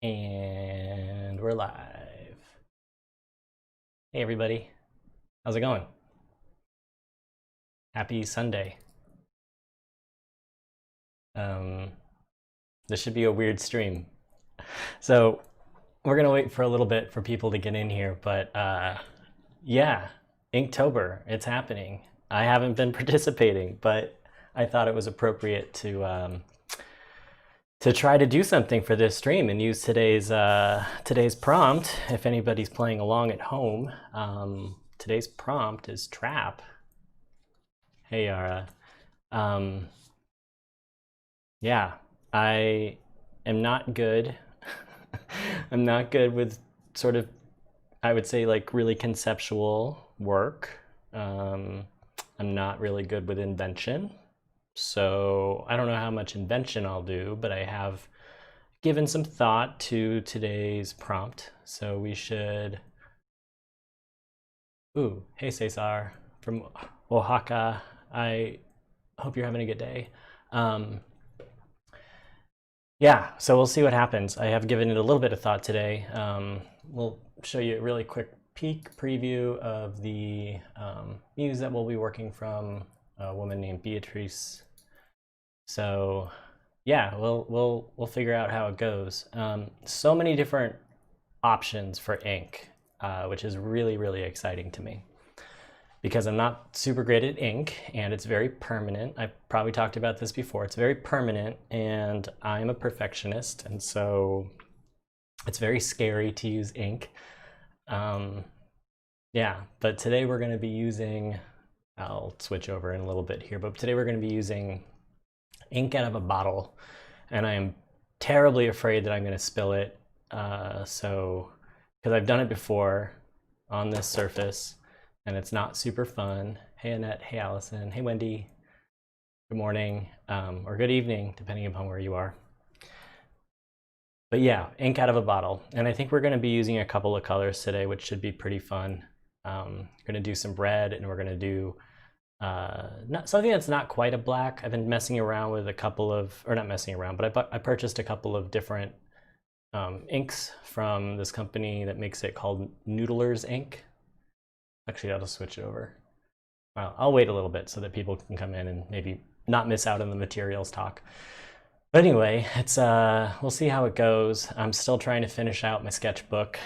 And we're live. Hey everybody, how's it going? Happy Sunday. This should be a weird stream. So we're gonna wait for a little bit for people to get in here, but yeah, Inktober, it's happening. I haven't been participating, but I thought it was appropriate to try to do something for this stream and use today's prompt. If anybody's playing along at home, today's prompt is trap. Hey Yara. Yeah, I am not good. I'm not good with sort of, I would say, like really conceptual work. I'm not really good with invention. So I don't know how much invention I'll do, but I have given some thought to today's prompt. So we should, ooh, hey Cesar from Oaxaca. I hope you're having a good day. Yeah, so we'll see what happens. I have given it a little bit of thought today. We'll show you a really quick peek preview of the muse that we'll be working from, a woman named Beatrice. So yeah, we'll figure out how it goes. So many different options for ink, which is really exciting to me because I'm not super great at ink and it's very permanent. I've probably talked about this before. It's very permanent and I'm a perfectionist, and so it's very scary to use ink. Yeah, but today we're going to be using, I'll switch over in a little bit here, but today we're going to be using ink out of a bottle, and I am terribly afraid that I'm going to spill it. So, because I've done it before on this surface, and it's not super fun. Hey Annette, hey Allison, hey Wendy. Good morning, or good evening, depending upon where you are. But yeah, ink out of a bottle. And I think we're going to be using a couple of colors today, which should be pretty fun. We're going to do some red, and we're going to do something that's not quite a black. I've been messing around with a couple of, or not messing around, but I purchased a couple of different inks from this company that makes it, called Noodler's Ink. Actually, I'll just switch it over. Well, I'll wait a little bit so that people can come in and maybe not miss out on the materials talk. But anyway, it's we'll see how it goes. I'm still trying to finish out my sketchbook.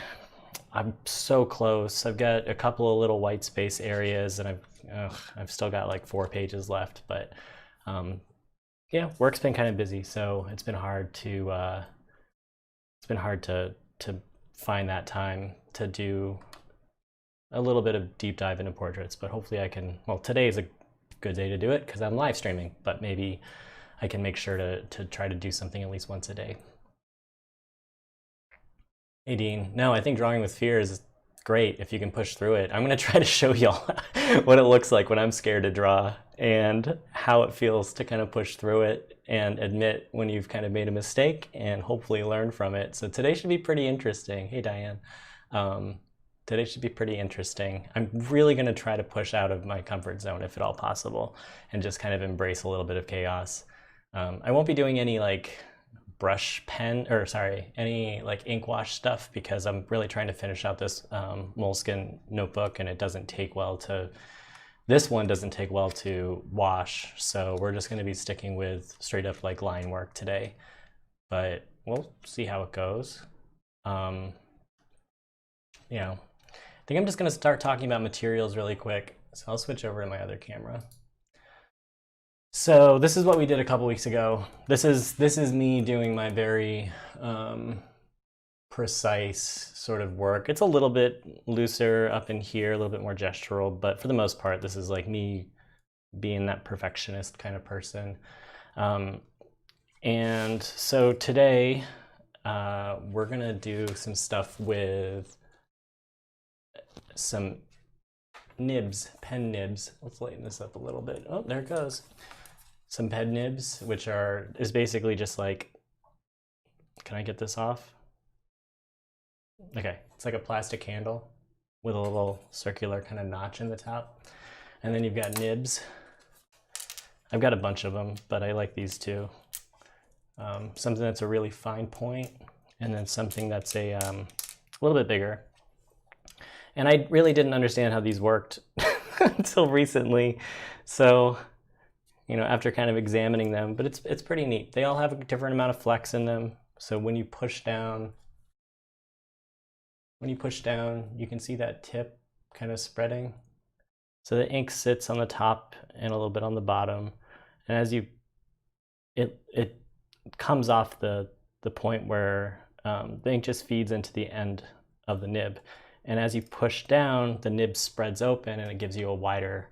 I'm so close. I've got a couple of little white space areas, and I've still got like 4 pages left. But yeah, work's been kind of busy, so it's been hard to find that time to do a little bit of deep dive into portraits. But hopefully I can. Well, today is a good day to do it because I'm live streaming. But maybe I can make sure to try to do something at least once a day. Hey Dean, no, I think drawing with fear is great if you can push through it. I'm gonna try to show y'all what it looks like when I'm scared to draw and how it feels to kind of push through it and admit when you've kind of made a mistake and hopefully learn from it. So today should be pretty interesting. Hey Diane. Today should be pretty interesting. I'm really gonna try to push out of my comfort zone if at all possible and just kind of embrace a little bit of chaos. I won't be doing any like brush pen, or sorry, any like ink wash stuff because I'm really trying to finish out this moleskin notebook, and it doesn't take well to, this one doesn't take well to wash. So we're just gonna be sticking with straight up like line work today, but we'll see how it goes. You know, I think I'm just gonna start talking about materials really quick. So I'll switch over to my other camera. So this is what we did a couple weeks ago. This is me doing my very precise sort of work. It's a little bit looser up in here, a little bit more gestural, but for the most part, this is like me being that perfectionist kind of person. And so today we're gonna do some stuff with some nibs, pen nibs. Let's lighten this up a little bit. Oh, there it goes. Some pen nibs, which is basically just like, can I get this off? Okay, it's like a plastic handle with a little circular kind of notch in the top. And then you've got nibs. I've got a bunch of them, but I like these two. Something that's a really fine point and then something that's a little bit bigger. And I really didn't understand how these worked until recently. So, you know, after kind of examining them, but it's pretty neat. They all have a different amount of flex in them. So when you push down, you can see that tip kind of spreading. So the ink sits on the top and a little bit on the bottom. And as it comes off the point where the ink just feeds into the end of the nib. And as you push down, the nib spreads open and it gives you a wider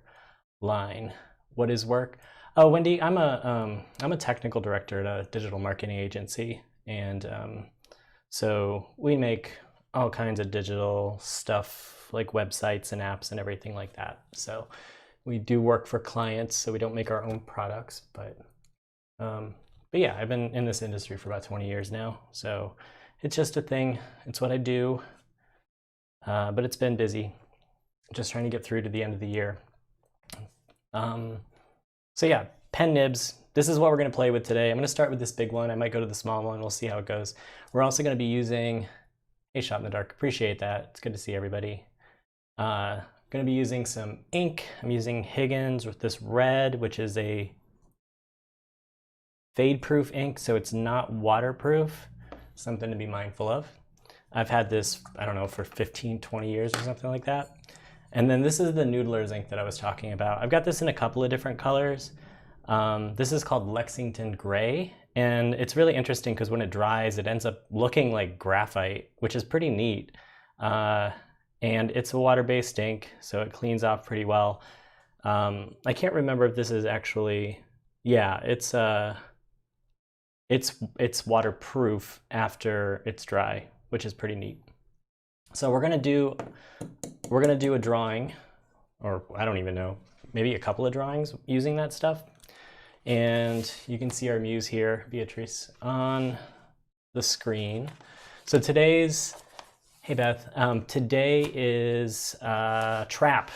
line. What is work? Oh, Wendy, I'm a technical director at a digital marketing agency. And so we make all kinds of digital stuff like websites and apps and everything like that. So we do work for clients, so we don't make our own products. But yeah, I've been in this industry for about 20 years now. So it's just a thing. It's what I do. But it's been busy, just trying to get through to the end of the year. So yeah, pen nibs. This is what we're going to play with today. I'm going to start with this big one. I might go to the small one. We'll see how it goes. We're also going to be using a shot in the dark. Appreciate that. It's good to see everybody. Going to be using some ink. I'm using Higgins with this red, which is a fade-proof ink, so it's not waterproof. Something to be mindful of. I've had this, I don't know, for 15, 20 years or something like that. And then this is the Noodler's ink that I was talking about. I've got this in a couple of different colors. This is called Lexington Gray. And it's really interesting because when it dries, it ends up looking like graphite, which is pretty neat. And it's a water-based ink, so it cleans off pretty well. I can't remember if this is actually, yeah, it's waterproof after it's dry, which is pretty neat. So we're gonna do a drawing, or I don't even know, maybe a couple of drawings using that stuff. And you can see our muse here, Beatrice, on the screen. So today's, hey Beth, today is trap.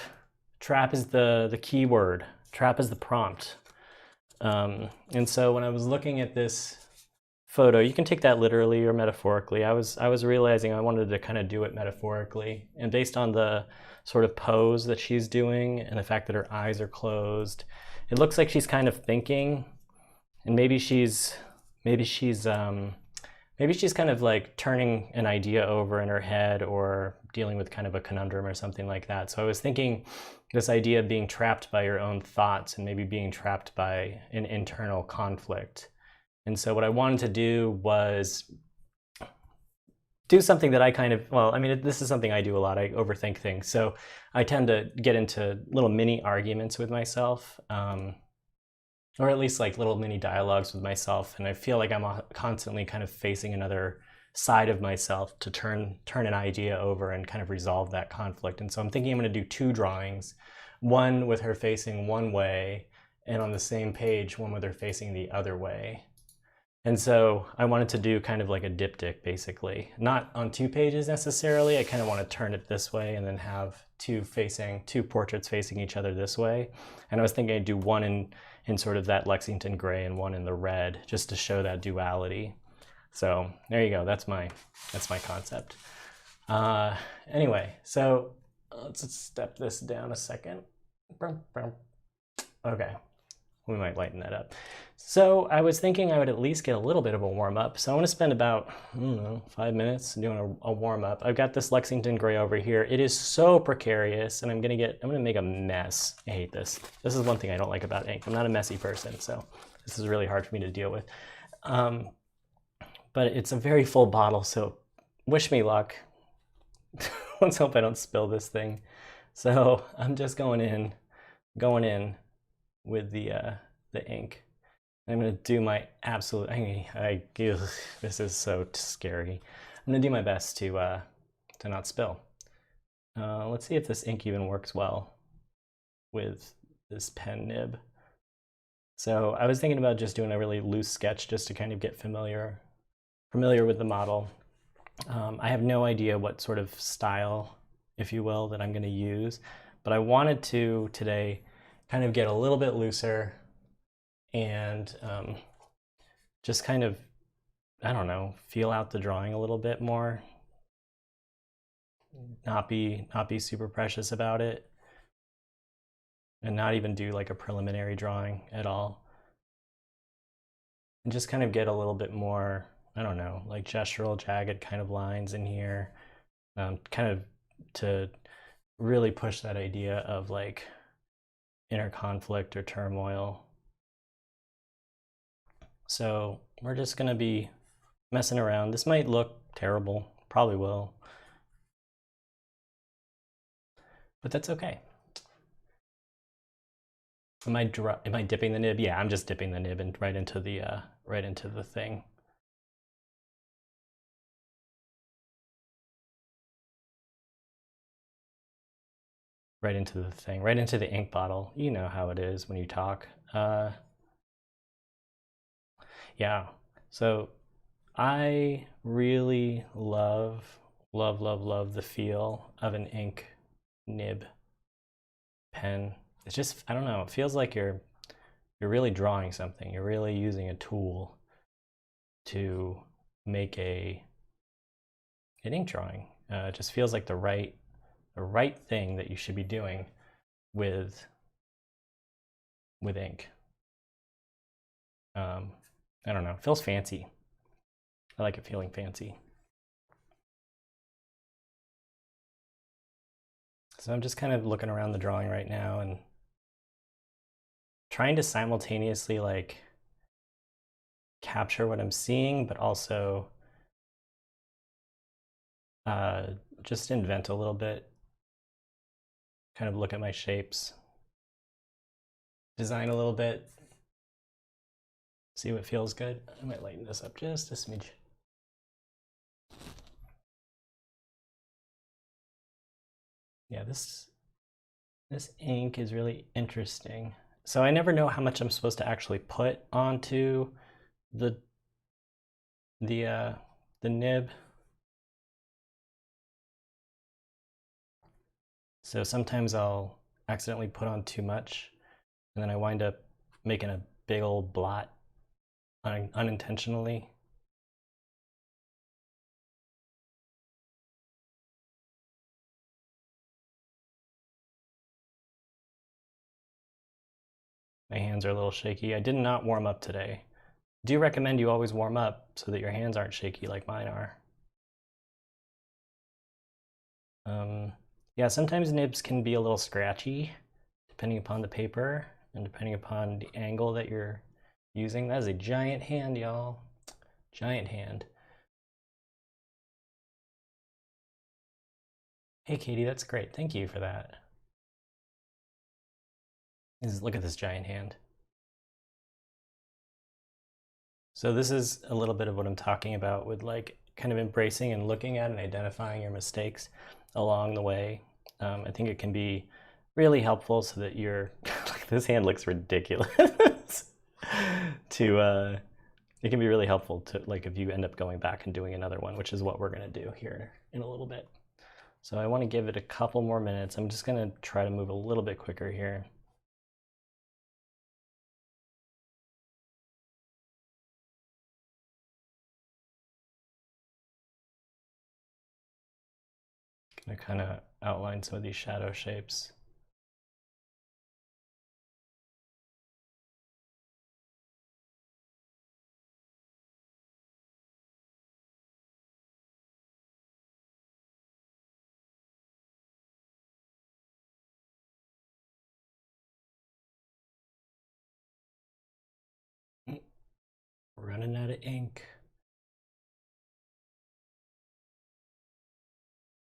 Trap is the key word. Trap is the prompt. And so when I was looking at this photo, you can take that literally or metaphorically. I was realizing I wanted to kind of do it metaphorically, and based on the sort of pose that she's doing and the fact that her eyes are closed, it looks like she's kind of thinking, and maybe she's kind of like turning an idea over in her head or dealing with kind of a conundrum or something like that. So I was thinking this idea of being trapped by your own thoughts and maybe being trapped by an internal conflict. And so what I wanted to do was do something that I kind of, well, I mean, this is something I do a lot. I overthink things. So I tend to get into little mini arguments with myself, or at least like little mini dialogues with myself. And I feel like I'm constantly kind of facing another side of myself to turn an idea over and kind of resolve that conflict. And so I'm thinking I'm going to do two drawings, one with her facing one way, and on the same page, one with her facing the other way. And so I wanted to do kind of like a diptych, basically. Not on two pages necessarily. I kind of want to turn it this way and then have two portraits facing each other this way. And I was thinking I'd do one in sort of that Lexington Gray and one in the red, just to show that duality. So there you go. That's my concept. Anyway, so let's step this down a second. Okay. We might lighten that up. So I was thinking I would at least get a little bit of a warm up. So I want to spend about, I don't know, 5 minutes doing a warm up. I've got this Lexington Gray over here. It is so precarious, and I'm gonna make a mess. I hate this. This is one thing I don't like about ink. I'm not a messy person, so this is really hard for me to deal with. But it's a very full bottle, so wish me luck. Let's hope I don't spill this thing. So I'm just going in with the ink. I'm gonna do my absolute, this is so scary. I'm gonna do my best to not spill. Let's see if this ink even works well with this pen nib. So I was thinking about just doing a really loose sketch just to kind of get familiar with the model. I have no idea what sort of style, if you will, that I'm gonna use, but I wanted to today kind of get a little bit looser and just kind of I don't know, feel out the drawing a little bit more. Not be super precious about it. And not even do like a preliminary drawing at all. And just kind of get a little bit more, I don't know, like gestural, jagged kind of lines in here. Kind of to really push that idea of like inner conflict or turmoil. So we're just going to be messing around. This might look terrible, probably will, but that's okay. Am I dipping the nib? Yeah, I'm just dipping the nib and right into the thing. Right into the thing, right into the ink bottle. You know how it is when you talk. Yeah, so I really love the feel of an ink nib pen. It's just, I don't know, it feels like you're really drawing something. You're really using a tool to make an ink drawing. It just feels like the right thing that you should be doing with ink. I don't know, it feels fancy. I like it feeling fancy. So I'm just kind of looking around the drawing right now and trying to simultaneously like capture what I'm seeing, but also just invent a little bit, kind of look at my shapes, design a little bit, see what feels good. I might lighten this up just a smidge. Yeah, this ink is really interesting. So I never know how much I'm supposed to actually put onto the nib. So sometimes I'll accidentally put on too much, and then I wind up making a big old blot unintentionally. My hands are a little shaky. I did not warm up today. I do recommend you always warm up so that your hands aren't shaky like mine are. Yeah, sometimes nibs can be a little scratchy depending upon the paper and depending upon the angle that you're using. That is a giant hand, y'all. Giant hand. Hey, Katie, that's great. Thank you for that. Look at this giant hand. So this is a little bit of what I'm talking about with like kind of embracing and looking at and identifying your mistakes along the way. I think it can be really helpful so that you're like, this hand looks ridiculous. It can be really helpful to like if you end up going back and doing another one, which is what we're going to do here in a little bit. So I want to give it a couple more minutes. I'm just going to try to move a little bit quicker here. Going to kind of outline some of these shadow shapes. Running out of ink.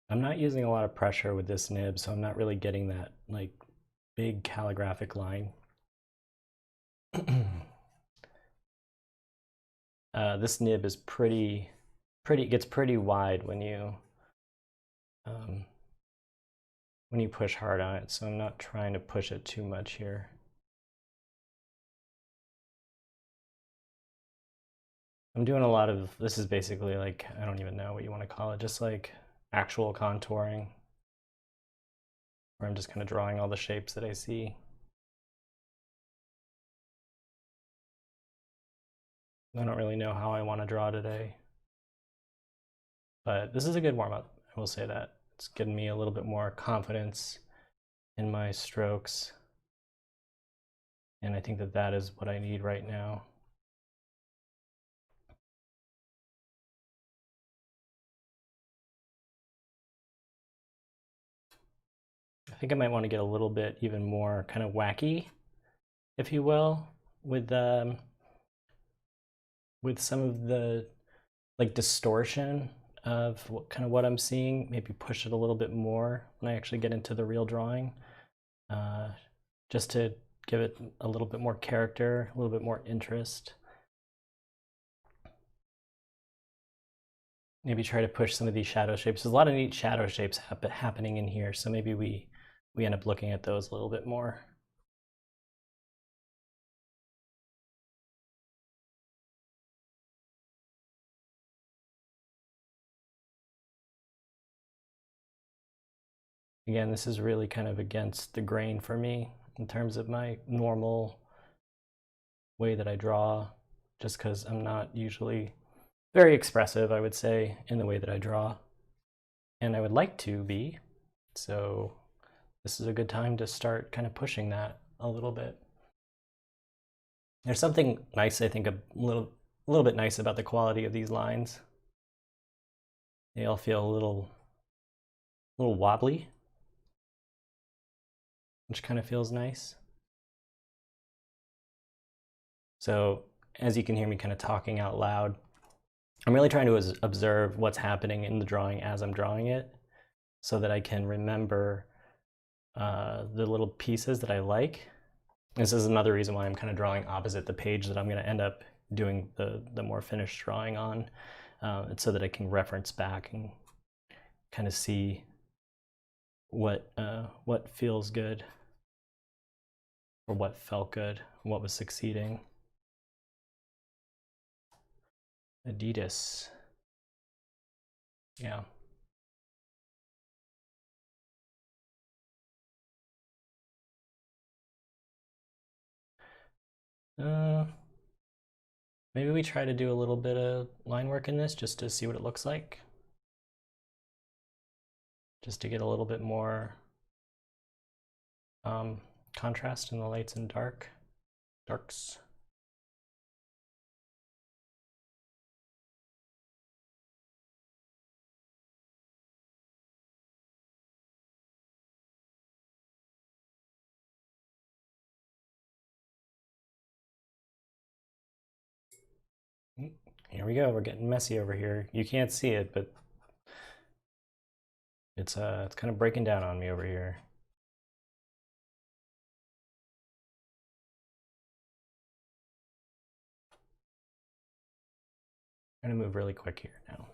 I'm not using a lot of pressure with this nib, so I'm not really getting that like big calligraphic line. This nib is gets pretty wide when you push hard on it, so I'm not trying to push it too much here. I'm doing a lot of, this is basically like, I don't even know what you want to call it, just like actual contouring, where I'm just kind of drawing all the shapes that I see. I don't really know how I want to draw today. But this is a good warm-up, I will say that. It's given me a little bit more confidence in my strokes. And I think that that is what I need right now. I think I might want to get a little bit even more kind of wacky, if you will, with some of the like distortion of what I'm seeing. Maybe push it a little bit more when I actually get into the real drawing, just to give it a little bit more character, a little bit more interest. Maybe try to push some of these shadow shapes. There's a lot of neat shadow shapes happening in here, so maybe we end up looking at those a little bit more. Again, this is really kind of against the grain for me in terms of my normal way that I draw, just because I'm not usually very expressive, I would say, in the way that I draw. And I would like to be, so this is a good time to start kind of pushing that a little bit. There's something nice, I think, a little bit nice about the quality of these lines. They all feel a little wobbly, which kind of feels nice. So as you can hear me kind of talking out loud, I'm really trying to observe what's happening in the drawing as I'm drawing it, so that I can remember the little pieces that I like. This is another reason why I'm kind of drawing opposite the page that I'm going to end up doing the more finished drawing on. It's so that I can reference back and kind of see what feels good, or what felt good, what was succeeding. Adidas. Yeah. Maybe we try to do a little bit of line work in this just to see what it looks like. Just to get a little bit more contrast in the lights and darks. Here we go, we're getting messy over here. You can't see it, but it's kind of breaking down on me over here. I'm gonna move really quick here now.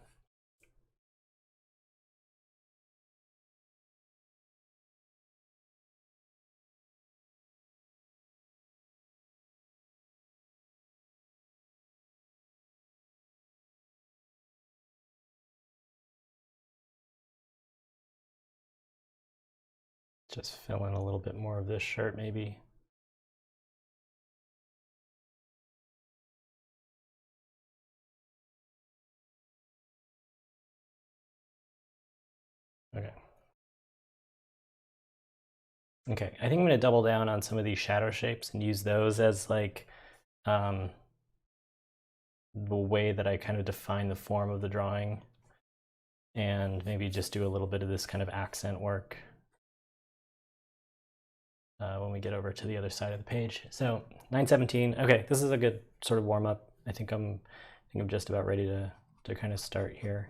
Just fill in a little bit more of this shirt, maybe. Okay. Okay, I think I'm going to double down on some of these shadow shapes and use those as like the way that I kind of define the form of the drawing, and maybe just do a little bit of this kind of accent work when we get over to the other side of the page. So 917. Okay, this is a good sort of warm up. I think I'm just about ready to kind of start here.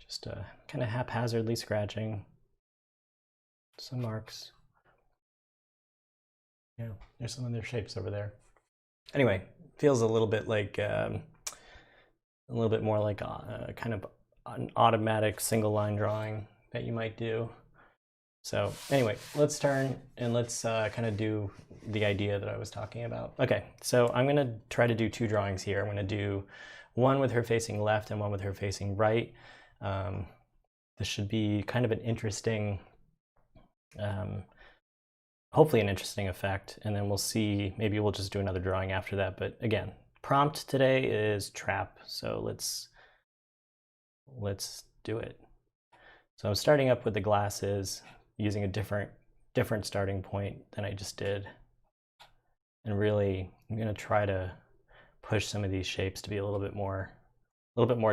Just kind of haphazardly scratching some marks. Yeah, there's some of their shapes over there. Anyway, feels a little bit like a little bit more like kind of an automatic single line drawing that you might do. So anyway, let's turn and let's kind of do the idea that I was talking about. Okay, so I'm going to try to do two drawings here. I'm going to do one with her facing left and one with her facing right. This should be kind of an interesting hopefully an interesting effect, and then we'll see, maybe we'll just do another drawing after that. But again, prompt today is trap, so let's do it. So I'm starting up with the glasses, using a different starting point than I just did. And really, I'm gonna try to push some of these shapes to be a little bit more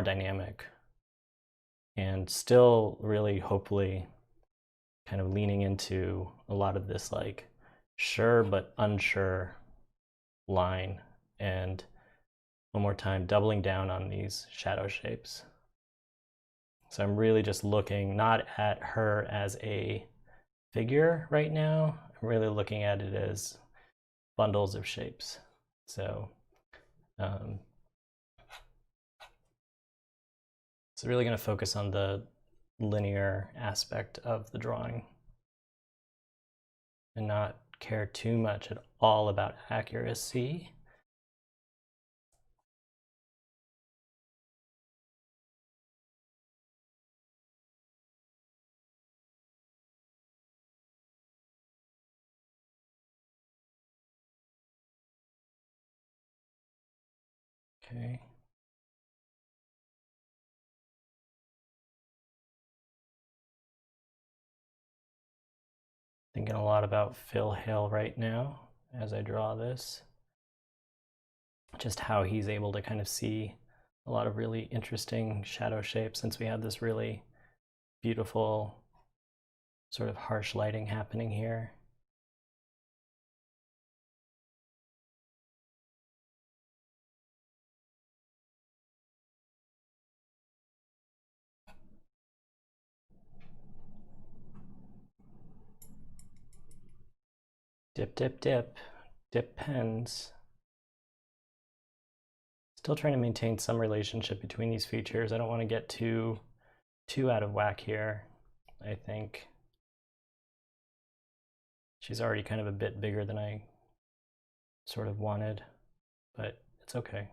dynamic. And still really, hopefully, kind of leaning into a lot of this like sure but unsure line. And one more time, doubling down on these shadow shapes. So I'm really just looking not at her as a figure right now. I'm really looking at it as bundles of shapes. So it's really going to focus on the linear aspect of the drawing and not care too much at all about accuracy. Okay. Thinking a lot about Phil Hill right now as I draw this. Just how he's able to kind of see a lot of really interesting shadow shapes, since we have this really beautiful sort of harsh lighting happening here. Dip, dip, dip. Dip pens. Still trying to maintain some relationship between these features. I don't want to get too out of whack here. I think she's already kind of a bit bigger than I sort of wanted, but it's okay.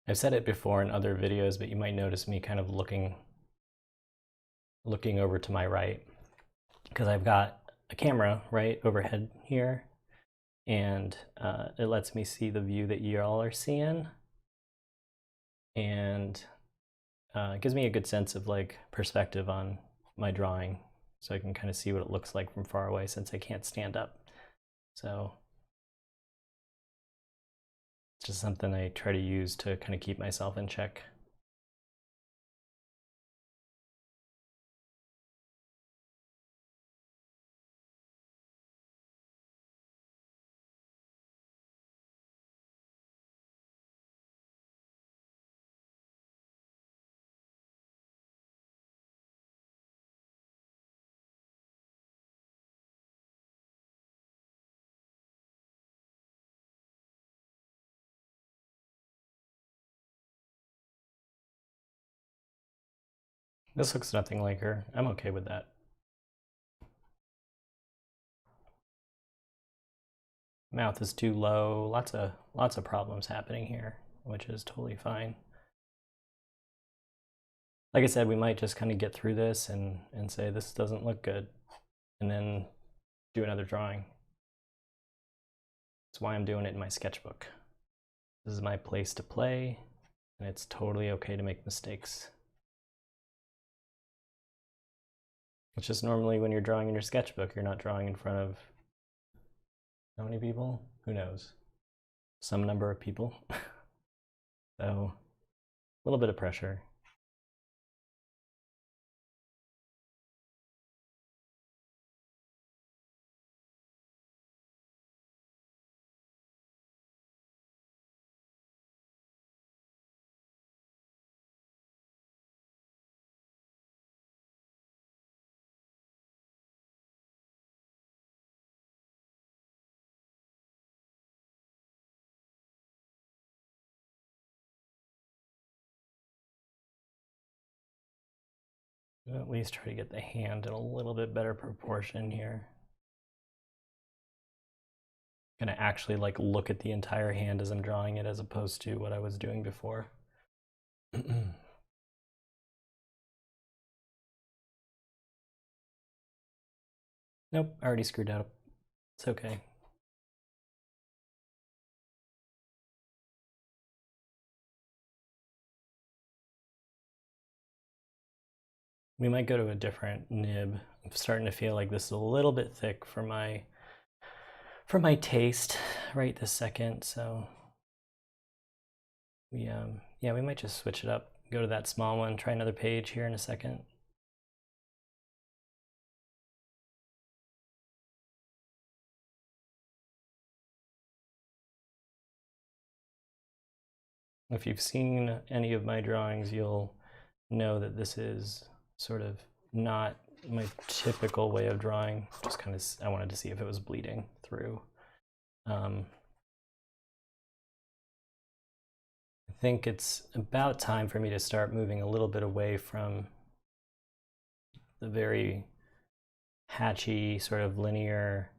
I've said it before in other videos, but you might notice me kind of looking over to my right, because I've got a camera right overhead here, and it lets me see the view that you all are seeing, and it gives me a good sense of like perspective on my drawing, so I can kind of see what it looks like from far away, since I can't stand up. So it's just something I try to use to kind of keep myself in check. This looks nothing like her. I'm okay with that. Mouth is too low. Lots of problems happening here, which is totally fine. Like I said, we might just kind of get through this and say this doesn't look good, and then do another drawing. That's why I'm doing it in my sketchbook. This is my place to play, and it's totally okay to make mistakes. It's just normally when you're drawing in your sketchbook, you're not drawing in front of how many people? Who knows? Some number of people. So a little bit of pressure. At least try to get the hand in a little bit better proportion here. I'm gonna actually like look at the entire hand as I'm drawing it, as opposed to what I was doing before. Nope, I already screwed up. It's okay. We might go to a different nib. I'm starting to feel like this is a little bit thick for my taste right this second, so we yeah, we might just switch it up. Go to that small one, try another page here in a second. If you've seen any of my drawings, you'll know that this is sort of not my typical way of drawing. Just kind of, I wanted to see if it was bleeding through. I think it's about time for me to start moving a little bit away from the very hatchy, sort of linear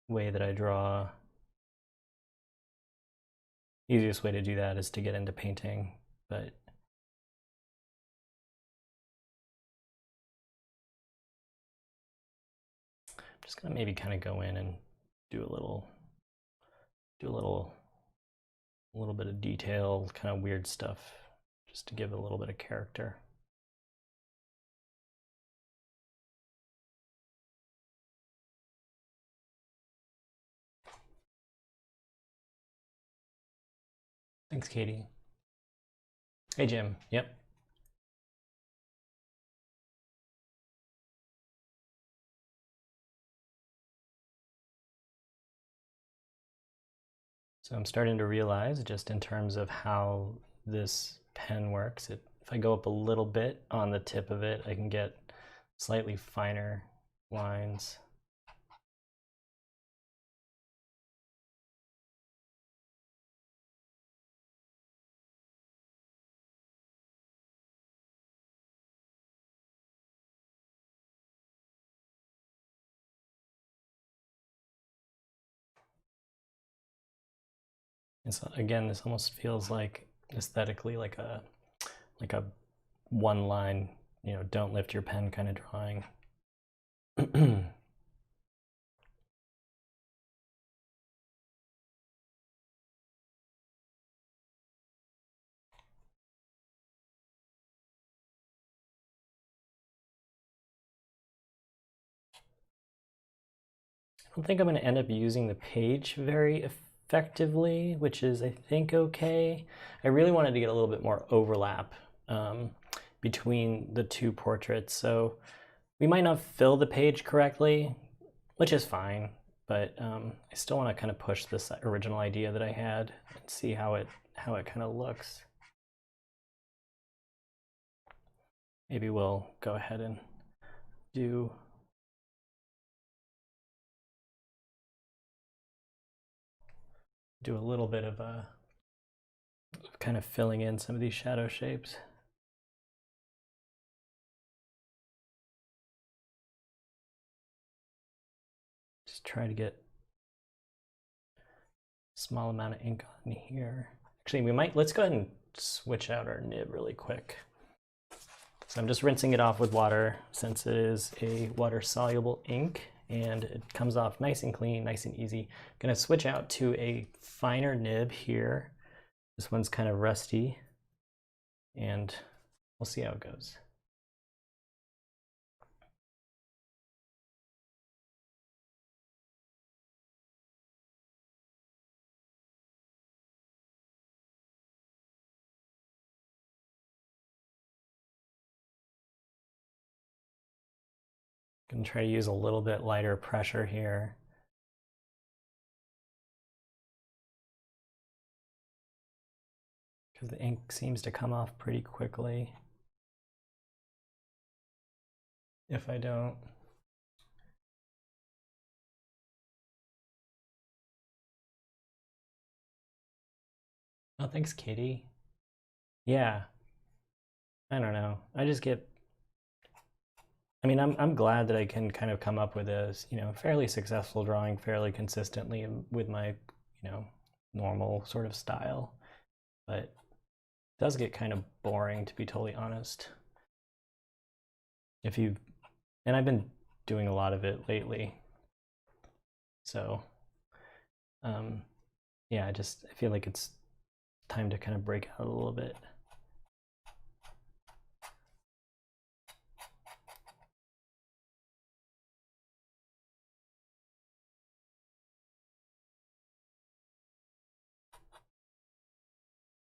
way that I draw. Easiest way to do that is to get into painting, but I'm just gonna maybe kind of go in and do a little bit of detail, kind of weird stuff, just to give it a little bit of character. Thanks, Katie. Hey, Jim. Yep. So I'm starting to realize, just in terms of how this pen works, if I go up a little bit on the tip of it, I can get slightly finer lines. And so again, this almost feels like aesthetically like a one line, you know, don't lift your pen kind of drawing. I don't think I'm going to end up using the page very effectively, which is, I think, okay. I really wanted to get a little bit more overlap between the two portraits, so we might not fill the page correctly, which is fine, but I still want to kind of push this original idea that I had and see how it kind of looks. Maybe we'll go ahead and do a little bit of kind of filling in some of these shadow shapes. Just try to get a small amount of ink on here. Actually, let's go ahead and switch out our nib really quick. So I'm just rinsing it off with water, since it is a water-soluble ink, and it comes off nice and clean, nice and easy. I'm gonna switch out to a finer nib here. This one's kind of rusty, and we'll see how it goes. I'm gonna try to use a little bit lighter pressure here. Because the ink seems to come off pretty quickly if I don't. Oh, thanks, Kitty. Yeah. I don't know. I just get I mean, I'm glad that I can kind of come up with a, fairly successful drawing fairly consistently with my, normal sort of style, but it does get kind of boring, to be totally honest. And I've been doing a lot of it lately, so yeah, I feel like it's time to kind of break out a little bit.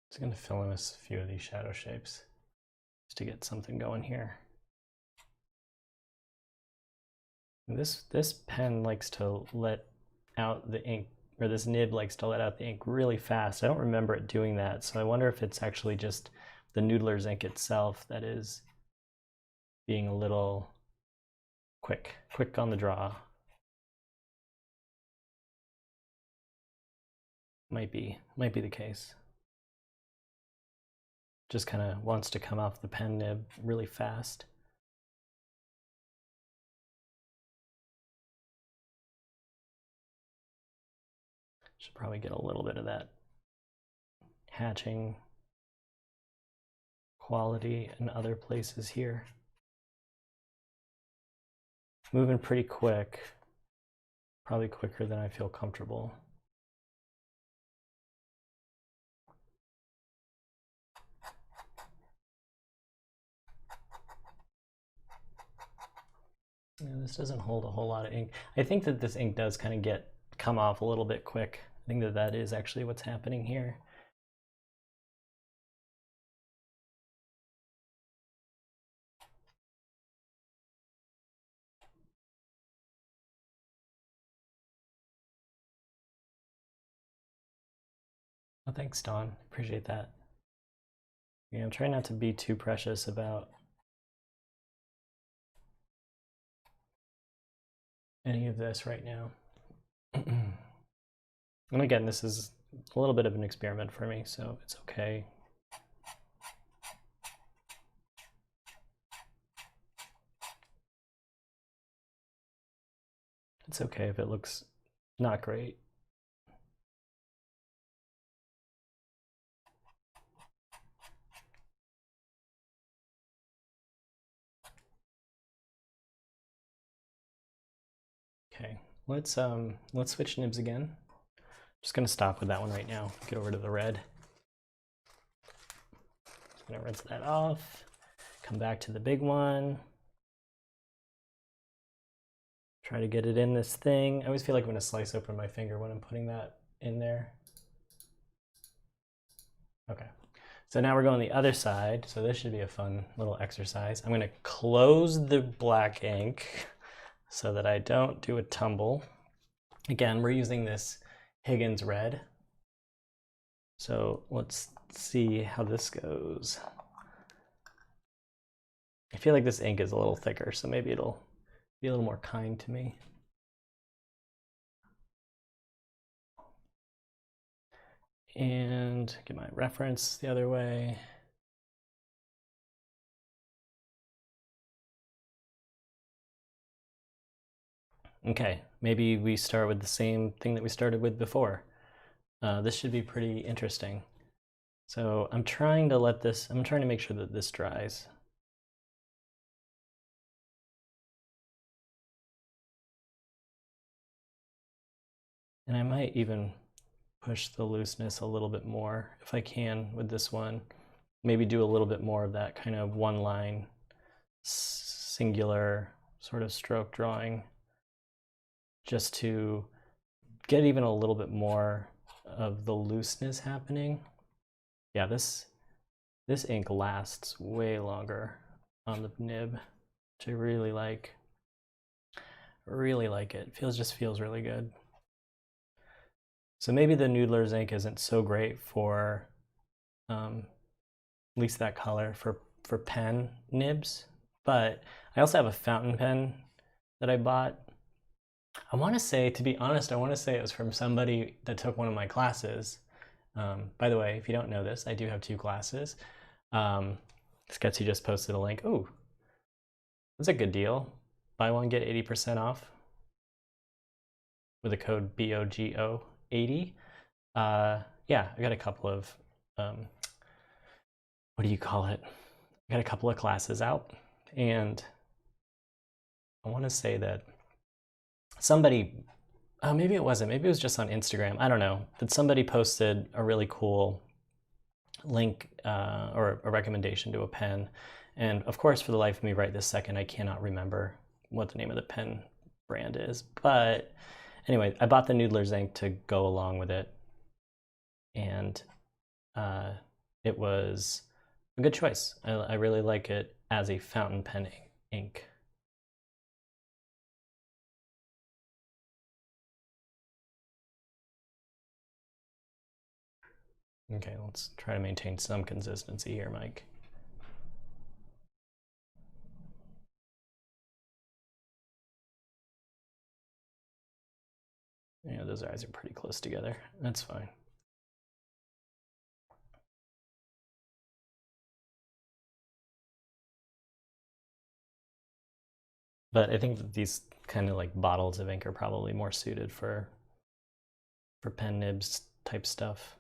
Just going to fill in a few of these shadow shapes just to get something going here. And this pen likes to let out the ink, or this nib likes to let out the ink really fast. I don't remember it doing that, so I wonder if it's actually just the Noodler's ink itself that is being a little quick on the draw. Might be the case. Just kind of wants to come off the pen nib really fast. Should probably get a little bit of that hatching quality in other places here. Moving pretty quick, probably quicker than I feel comfortable. Yeah, this doesn't hold a whole lot of ink. I think that this ink does kind of come off a little bit quick. I think that is actually what's happening here. Oh, thanks, Dawn. Appreciate that. Yeah, I'm trying not to be too precious about any of this right now. And again, this is a little bit of an experiment for me, so it's okay. It's okay if it looks not great. Okay, let's switch nibs again. Just gonna stop with that one right now. Get over to the red. Just gonna rinse that off. Come back to the big one. Try to get it in this thing. I always feel like I'm gonna slice open my finger when I'm putting that in there. Okay, so now we're going the other side. So this should be a fun little exercise. I'm gonna close the black ink so that I don't do a tumble. Again, we're using this Higgins red. So let's see how this goes. I feel like this ink is a little thicker, so maybe it'll be a little more kind to me. And get my reference the other way. Okay, maybe we start with the same thing that we started with before. This should be pretty interesting. So I'm trying to make sure that this dries. And I might even push the looseness a little bit more if I can with this one. Maybe do a little bit more of that kind of one line singular sort of stroke drawing, just to get even a little bit more of the looseness happening. Yeah, this ink lasts way longer on the nib, which I really like. Really like it. Just feels really good. So maybe the Noodler's ink isn't so great for at least that color for pen nibs, but I also have a fountain pen that I bought. I want to say, to be honest, I want to say it was from somebody that took one of my classes. By the way, if you don't know this, I do have 2 classes. Sktchy just posted a link. Oh, It's a good deal. Buy one, get 80% off with the code BOGO80. Yeah, I got a couple of, what do you call it? I got a couple of classes out, and I want to say that somebody, maybe it wasn't, maybe it was just on Instagram, I don't know, but somebody posted a really cool link or a recommendation to a pen. And of course, for the life of me right this second, I cannot remember what the name of the pen brand is. But anyway, I bought the Noodler's ink to go along with it. And it was a good choice. I really like it as a fountain pen ink. Okay, let's try to maintain some consistency here, Mike. Yeah, those eyes are pretty close together. That's fine. But I think that these kind of like bottles of ink are probably more suited for pen nibs type stuff.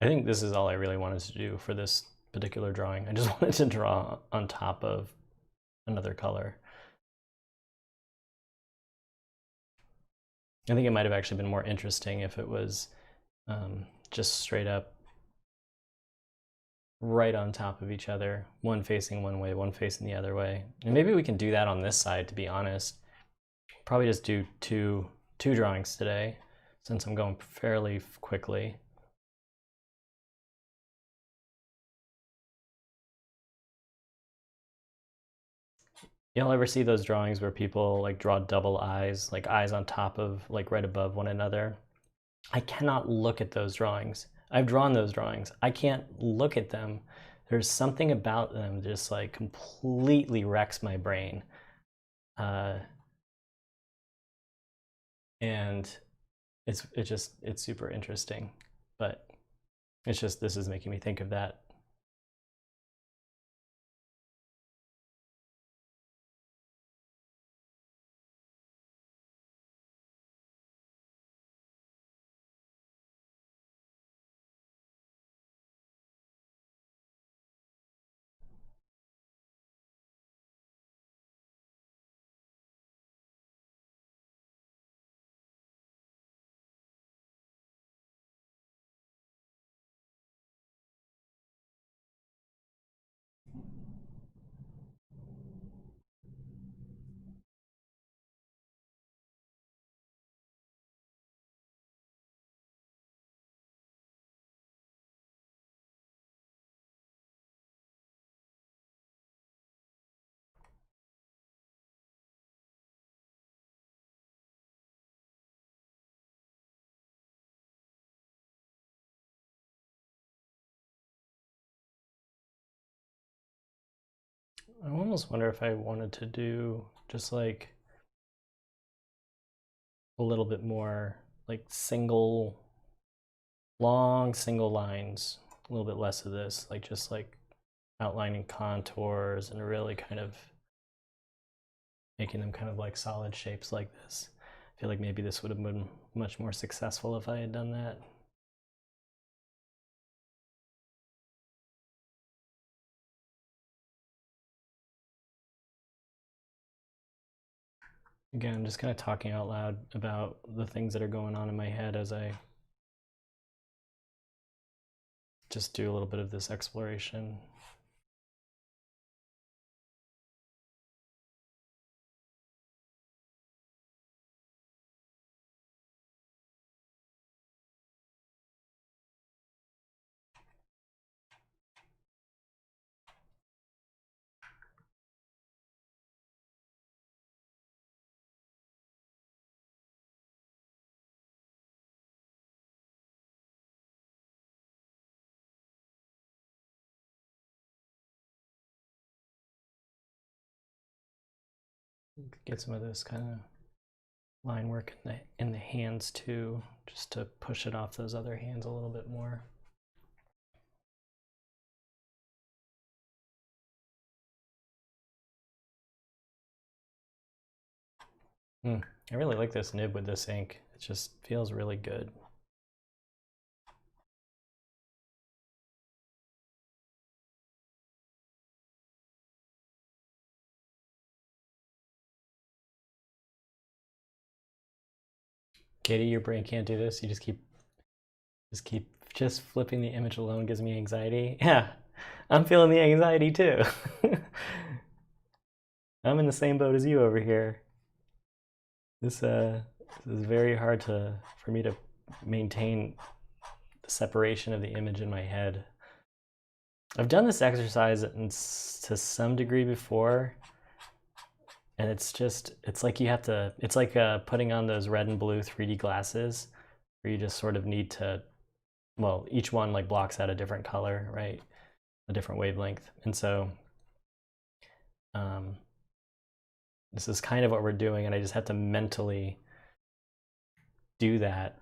I think this is all I really wanted to do for this particular drawing. I just wanted to draw on top of another color. I think it might have actually been more interesting if it was just straight up right on top of each other, one facing one way, one facing the other way. And maybe we can do that on this side, to be honest. Probably just do two drawings today, since I'm going fairly quickly. You'll ever see those drawings where people like draw double eyes, like eyes on top of, like right above one another? I cannot look at those drawings. I've drawn those drawings. I can't look at them. There's something about them that just like completely wrecks my brain. And it's super interesting. But it's just, this is making me think of that. I almost wonder if I wanted to do just like a little bit more like long single lines, a little bit less of this, like just like outlining contours and really kind of making them kind of like solid shapes like this. I feel like maybe this would have been much more successful if I had done that. Again, I'm just kind of talking out loud about the things that are going on in my head as I just do a little bit of this exploration. Get some of this kind of line work in the hands too, just to push it off those other hands a little bit more. I really like this nib with this ink. It just feels really good. Katie, your brain can't do this. You just keep flipping the image alone gives me anxiety. Yeah, I'm feeling the anxiety too. I'm in the same boat as you over here. This is very hard for me to maintain the separation of the image in my head. I've done this exercise to some degree before, and it's like you have to, it's like putting on those red and blue 3D glasses where you just sort of need to, well, each one like blocks out a different color, right? A different wavelength. And so this is kind of what we're doing, and I just have to mentally do that,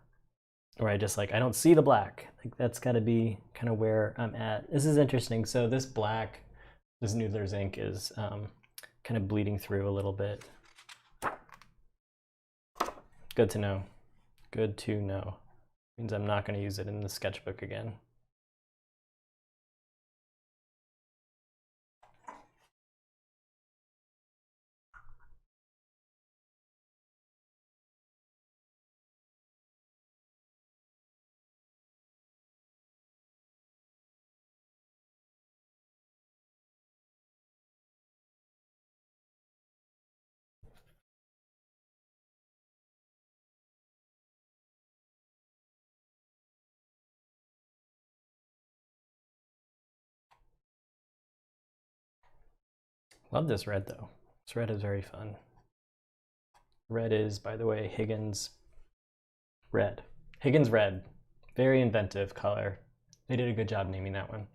or I just like, I don't see the black. Like that's gotta be kind of where I'm at. This is interesting. So this black, this Noodler's ink is kind of bleeding through a little bit. Good to know. Good to know. Means I'm not gonna use it in the sketchbook again. Love this red though. This red is very fun. Red is, by the way, Higgins red. Higgins red. Very inventive color. They did a good job naming that one.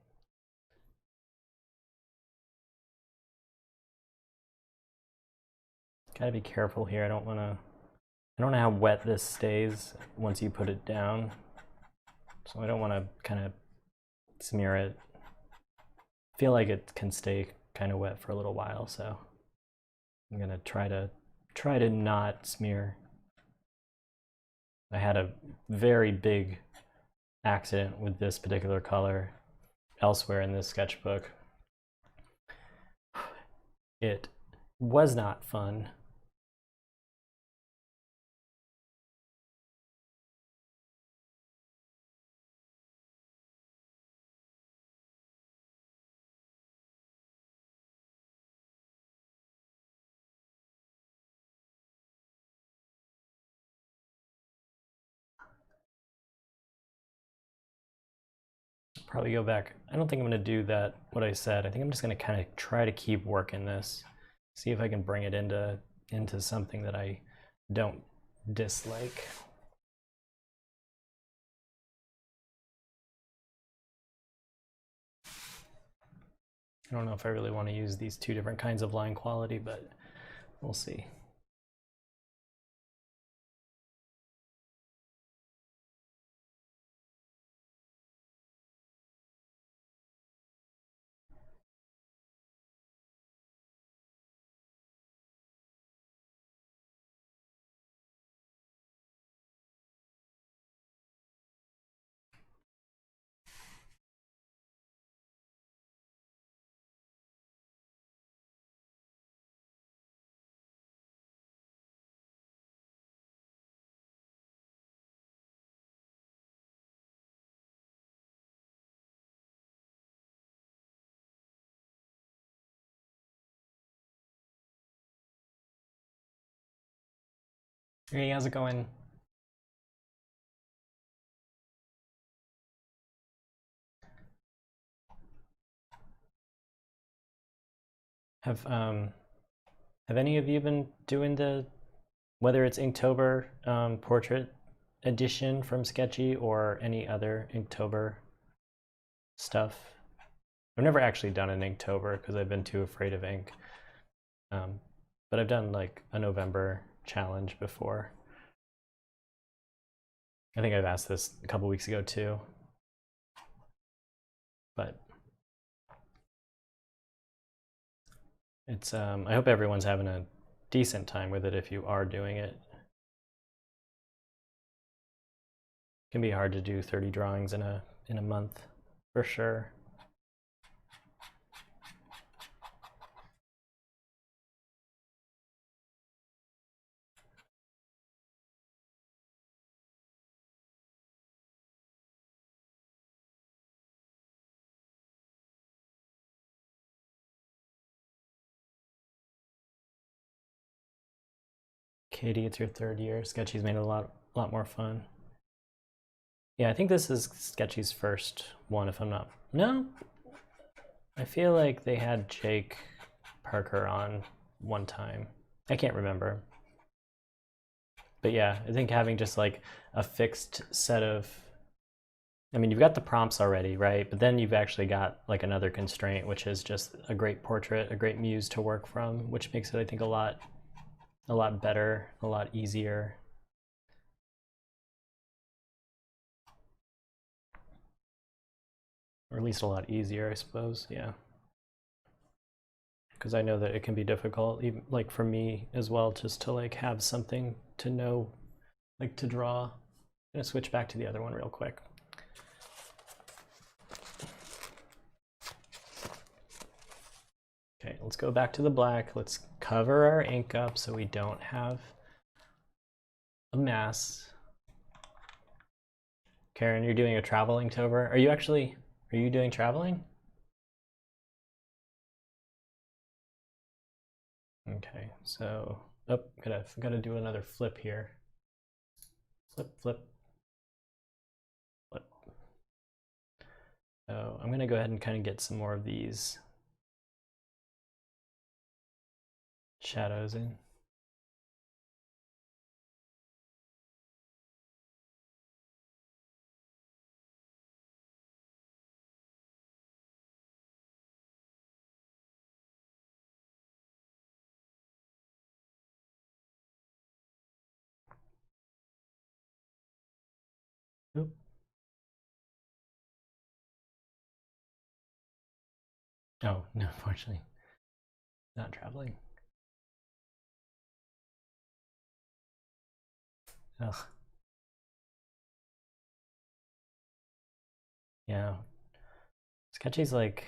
Gotta be careful here. I don't know how wet this stays once you put it down. So I don't want to kind of smear it. I feel like it can stay kind of wet for a little while, so I'm gonna try to not smear. I had a very big accident with this particular color elsewhere in this sketchbook. It was not fun. Probably go back. I don't think I'm going to do that, what I said. I think I'm just going to kind of try to keep working this, see if I can bring it into something that I don't dislike. I don't know if I really want to use these two different kinds of line quality, but we'll see. Hey, how's it going? Have any of you been doing the, whether it's Inktober portrait edition from Sktchy or any other Inktober stuff? I've never actually done an Inktober because I've been too afraid of ink. But I've done like a November challenge before. I think I've asked this a couple weeks ago too, but it's I hope everyone's having a decent time with it if you are doing it. It can be hard to do 30 drawings in a month for sure. Katie, it's your 3rd year. Sktchy's made it a lot more fun. Yeah, I think this is Sktchy's first one, if I'm not. No, I feel like they had Jake Parker on one time. I can't remember. But yeah, I think having just like a fixed set of, I mean, you've got the prompts already, right? But then you've actually got like another constraint, which is just a great portrait, a great muse to work from, which makes it, I think, a lot better, a lot easier. Or at least a lot easier, I suppose, yeah. Because I know that it can be difficult, even like for me as well, just to like have something to know, like to draw. I'm gonna switch back to the other one real quick. Okay, let's go back to the black. Let's cover our ink up so we don't have a mess. Karen, you're doing a travel Inktober. Are you doing traveling? Okay, so, oh, gotta do another flip here. Flip, flip, flip. So I'm gonna go ahead and kind of get some more of these shadows in. Oop. Oh, no, unfortunately, not traveling. Ugh. Yeah. Sktchy's like,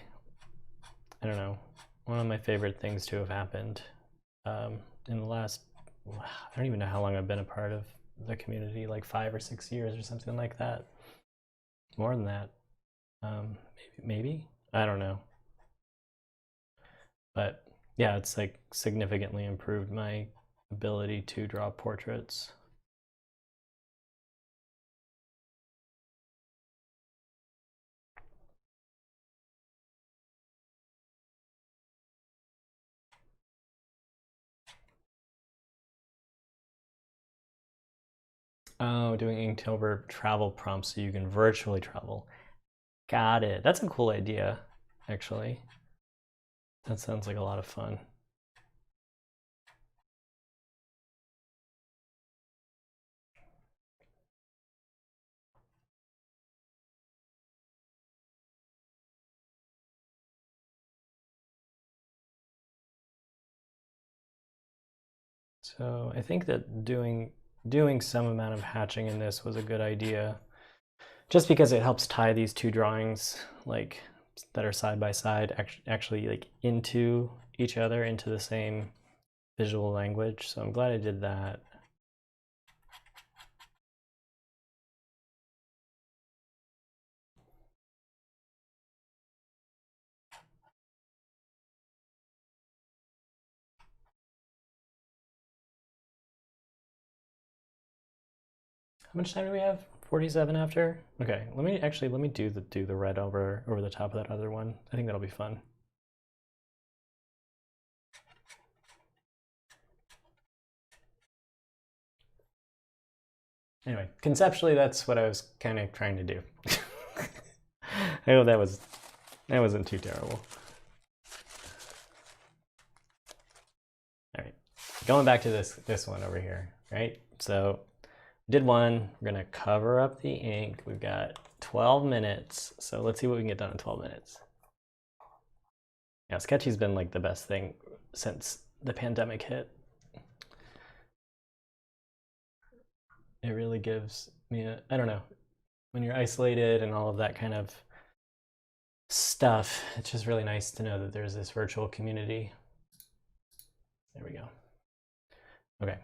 I don't know, one of my favorite things to have happened in the last, I don't even know how long I've been a part of the community, like 5 or 6 years or something like that. More than that. Maybe? I don't know. But yeah, it's like significantly improved my ability to draw portraits. Oh, doing Inktober travel prompts so you can virtually travel. Got it. That's a cool idea, actually. That sounds like a lot of fun. So I think that doing some amount of hatching in this was a good idea, just because it helps tie these two drawings like that are side by side actually like into each other, into the same visual language. So I'm glad I did that. How much time do we have? 47 after? Okay, let me do the red over the top of that other one. I think that'll be fun. Anyway, conceptually that's what I was kind of trying to do. I hope that wasn't too terrible. All right, going back to this one over here, right? So Did one. We're gonna cover up the ink. We've got 12 minutes. So let's see what we can get done in 12 minutes. Yeah, Sktchy's been like the best thing since the pandemic hit. It really gives me a, I don't know, when you're isolated and all of that kind of stuff, it's just really nice to know that there's this virtual community. There we go. Okay.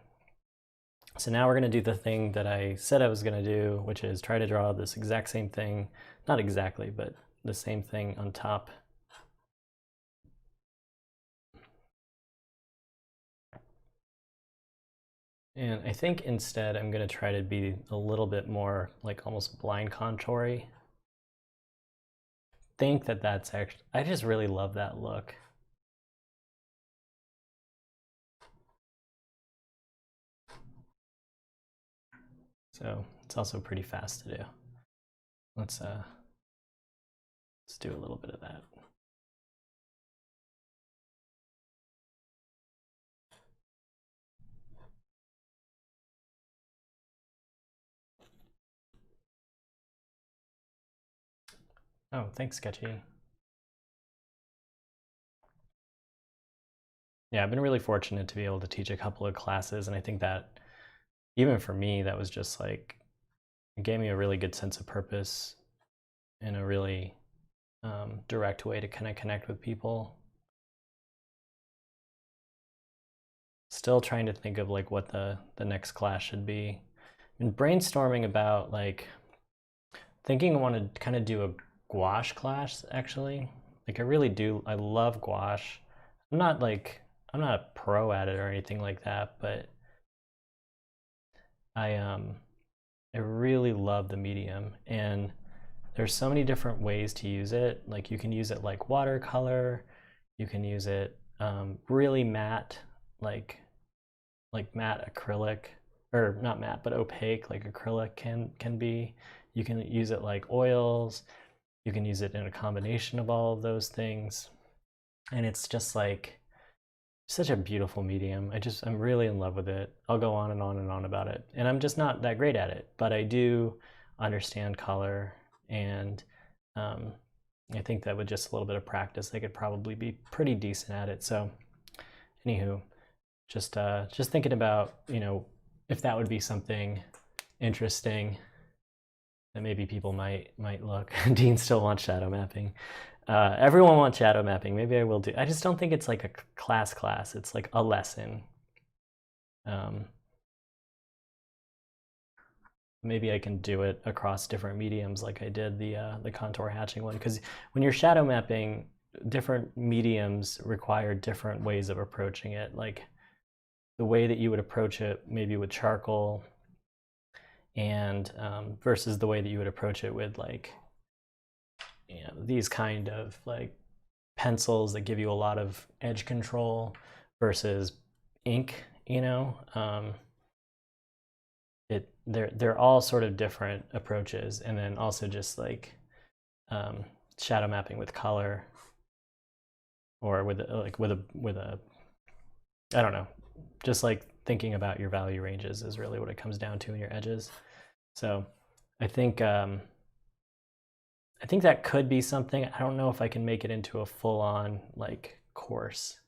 So now we're going to do the thing that I said I was going to do, which is try to draw this exact same thing, not exactly, but the same thing on top. And I think instead I'm going to try to be a little bit more like almost blind contour-y. Think that that's actually, I just really love that look. So it's also pretty fast to do. Let's do a little bit of that. Oh, thanks, Sktchy. Yeah, I've been really fortunate to be able to teach a couple of classes, and I think that even for me, that was just like, it gave me a really good sense of purpose and a really direct way to kind of connect with people. Still trying to think of like what the next class should be. And brainstorming about like, thinking I want to kind of do a gouache class actually. Like I really do, I love gouache. I'm not a pro at it or anything like that, but I really love the medium, and there's so many different ways to use it. Like you can use it like watercolor, you can use it really matte, like matte acrylic, or not matte, but opaque like acrylic can be. You can use it like oils. You can use it in a combination of all of those things. And it's just like such a beautiful medium. I'm really in love with it. I'll go on and on and on about it. And I'm just not that great at it, but I do understand color, and I think that with just a little bit of practice, I could probably be pretty decent at it. So anywho, just thinking about, you know, if that would be something interesting that maybe people might look. Dean still wants shadow mapping. Everyone wants shadow mapping. Maybe I will do. I just don't think it's like a class. It's like a lesson. Maybe I can do it across different mediums like I did the contour hatching one. Because when you're shadow mapping, different mediums require different ways of approaching it. Like the way that you would approach it maybe with charcoal, and versus the way that you would approach it with like, you know, these kind of like pencils that give you a lot of edge control versus ink, you know. They're all sort of different approaches. And then also just like shadow mapping with color, or with a I don't know, just like thinking about your value ranges is really what it comes down to in your edges. So I think that could be something. I don't know if I can make it into a full-on like course.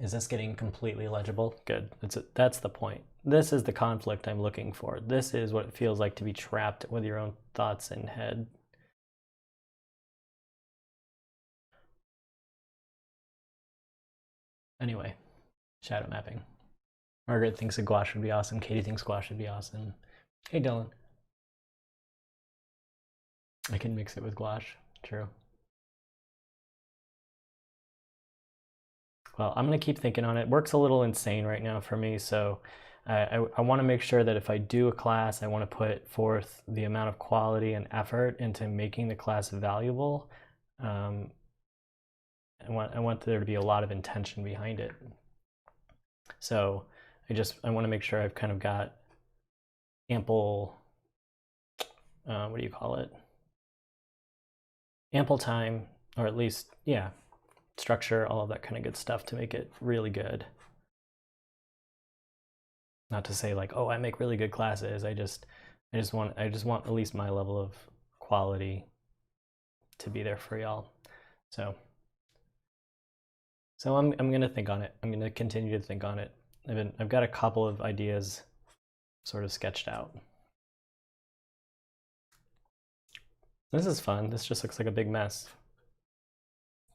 Is this getting completely legible? Good. That's the point. This is the conflict I'm looking for. This is what it feels like to be trapped with your own thoughts in head. Anyway, shadow mapping. Margaret thinks a gouache would be awesome. Katie thinks gouache would be awesome. Hey, Dylan. I can mix it with gouache. True. Well, I'm going to keep thinking on it. Work's a little insane right now for me, so I want to make sure that if I do a class, I want to put forth the amount of quality and effort into making the class valuable. I want there to be a lot of intention behind it. So I want to make sure I've kind of got ample, what do you call it? Ample time, or at least, yeah, structure, all of that kind of good stuff to make it really good. Not to say like, oh, I make really good classes. I just want at least my level of quality to be there for y'all. So I'm gonna think on it. I'm gonna continue to think on it. I've got a couple of ideas sort of sketched out. This is fun. This just looks like a big mess.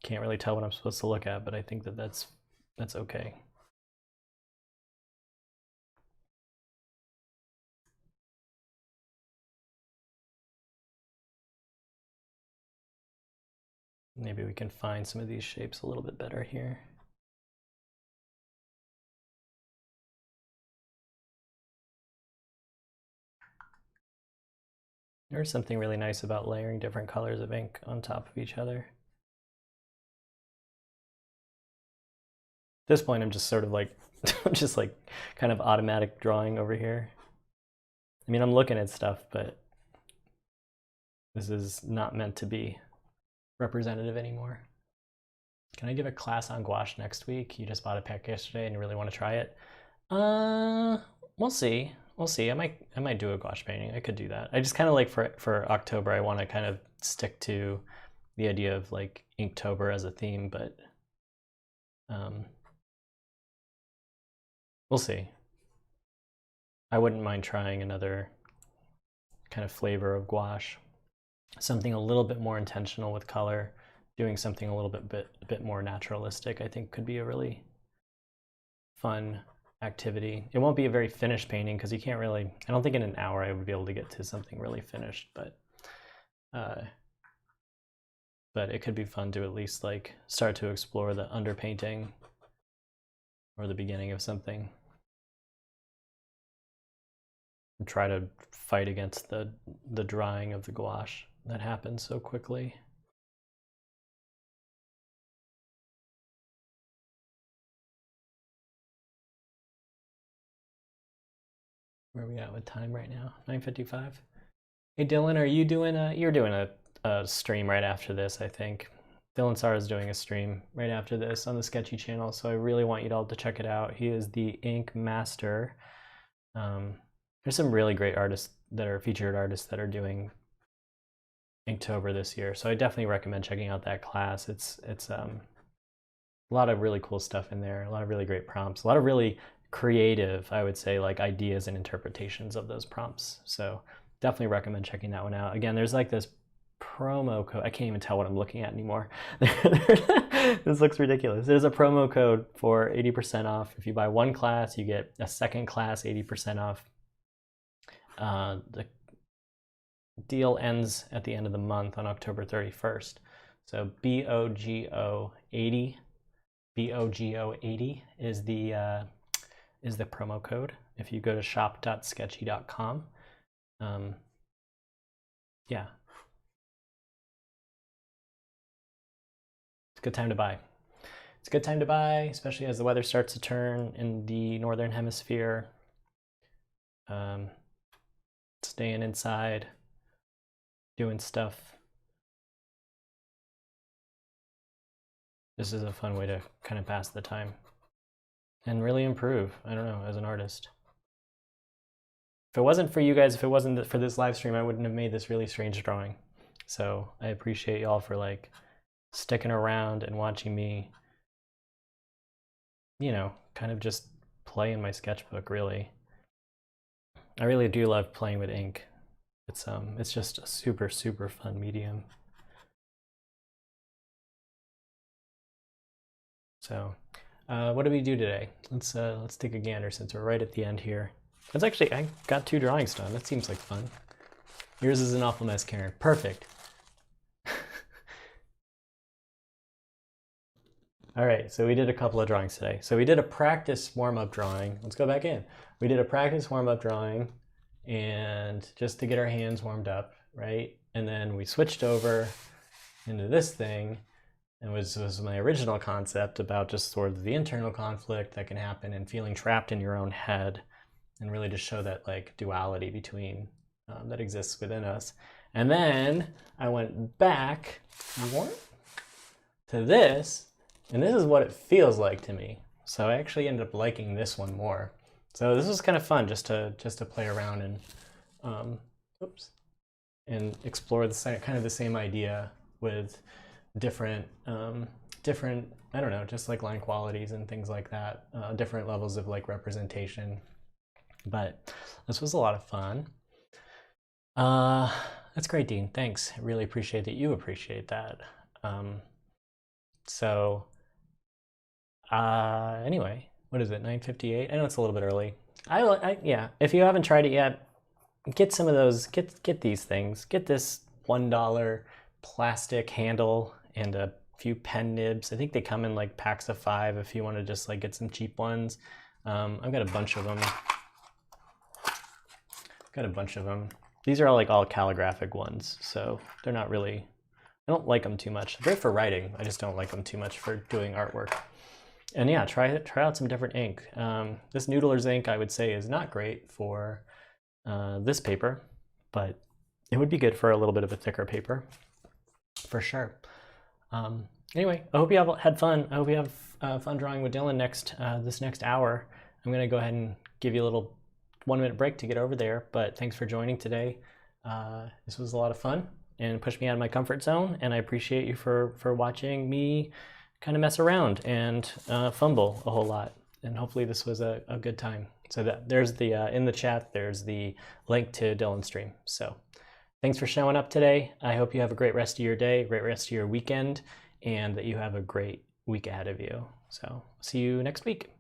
Can't really tell what I'm supposed to look at, but I think that that's okay. Maybe we can find some of these shapes a little bit better here. There's something really nice about layering different colors of ink on top of each other. At this point, I'm just sort of like, just like kind of automatic drawing over here. I mean, I'm looking at stuff, but this is not meant to be representative anymore. Can I give a class on gouache next week? You just bought a pack yesterday and you really want to try it? We'll see. We'll see. I might do a gouache painting. I could do that. I just kind of like for October, I want to kind of stick to the idea of like Inktober as a theme, but we'll see. I wouldn't mind trying another kind of flavor of gouache, something a little bit more intentional with color, doing something a little bit more naturalistic. I think could be a really fun activity. It won't be a very finished painting because you can't really, I don't think in an hour I would be able to get to something really finished, but it could be fun to at least like start to explore the underpainting or the beginning of something and try to fight against the drying of the gouache that happens so quickly. Where are we at with time right now? 9:55. Hey Dylan, are you doing you're doing a stream right after this, I think. Dylan Sarr is doing a stream right after this on the Sktchy channel, so I really want you all to check it out. He is the ink master. There's some really great artists that are featured artists that are doing Inktober this year, so I definitely recommend checking out that class. It's a lot of really cool stuff in there, a lot of really great prompts, a lot of really creative, I would say, like ideas and interpretations of those prompts. So definitely recommend checking that one out. Again, there's like this promo code. I can't even tell what I'm looking at anymore. This looks ridiculous. There's a promo code for 80% off. If you buy one class, you get a second class 80% off. The deal ends at the end of the month on October 31st. So BOGO80 is the promo code if you go to shop.sktchy.com. Yeah, it's a good time to buy. It's a good time to buy, especially as the weather starts to turn in the northern hemisphere. Staying inside, doing stuff. This is a fun way to kind of pass the time and really improve, I don't know, as an artist. If it wasn't for you guys, if it wasn't for this live stream, I wouldn't have made this really strange drawing. So I appreciate y'all for like sticking around and watching me, you know, kind of just play in my sketchbook, really. I really do love playing with ink. It's just a super, super fun medium. So what do we do today? Let's take a gander since we're right at the end here. That's actually, I got 2 drawings done. That seems like fun. Yours is an awful mess, Karen. Perfect. All right, so we did a couple of drawings today. So we did a practice warm-up drawing. Let's go back in. We did a practice warm-up drawing and just to get our hands warmed up, right? And then we switched over into this thing. And was my original concept about just sort of the internal conflict that can happen and feeling trapped in your own head, and really just show that like duality between that exists within us. And then I went back to this, and this is what it feels like to me. So I actually ended up liking this one more. So this was kind of fun just to play around and and explore the kind of the same idea with different I don't know, just like line qualities and things like that, different levels of like representation. But this was a lot of fun. That's great, Dean. Thanks. I really appreciate that you appreciate that. Anyway, what is it, 9:58? I know it's a little bit early. Yeah, if you haven't tried it yet, get some of those, get these things. Get this $1 plastic handle and a few pen nibs. I think they come in like packs of 5 if you want to just like get some cheap ones. I've got a bunch of them. These are all calligraphic ones, so they're not really, I don't like them too much. They're great for writing. I just don't like them too much for doing artwork. And yeah, try out some different ink. This Noodler's ink, I would say, is not great for this paper, but it would be good for a little bit of a thicker paper, for sure. Anyway, I hope you have had fun. I hope you have fun drawing with Dylan this next hour. I'm gonna go ahead and give you a little 1-minute break to get over there, but thanks for joining today. This was a lot of fun and pushed me out of my comfort zone, and I appreciate you for watching me kind of mess around and fumble a whole lot. And hopefully this was a good time. So there's the in the chat, there's the link to Dylan's stream. So thanks for showing up today. I hope you have a great rest of your day, great rest of your weekend, and that you have a great week ahead of you. So see you next week.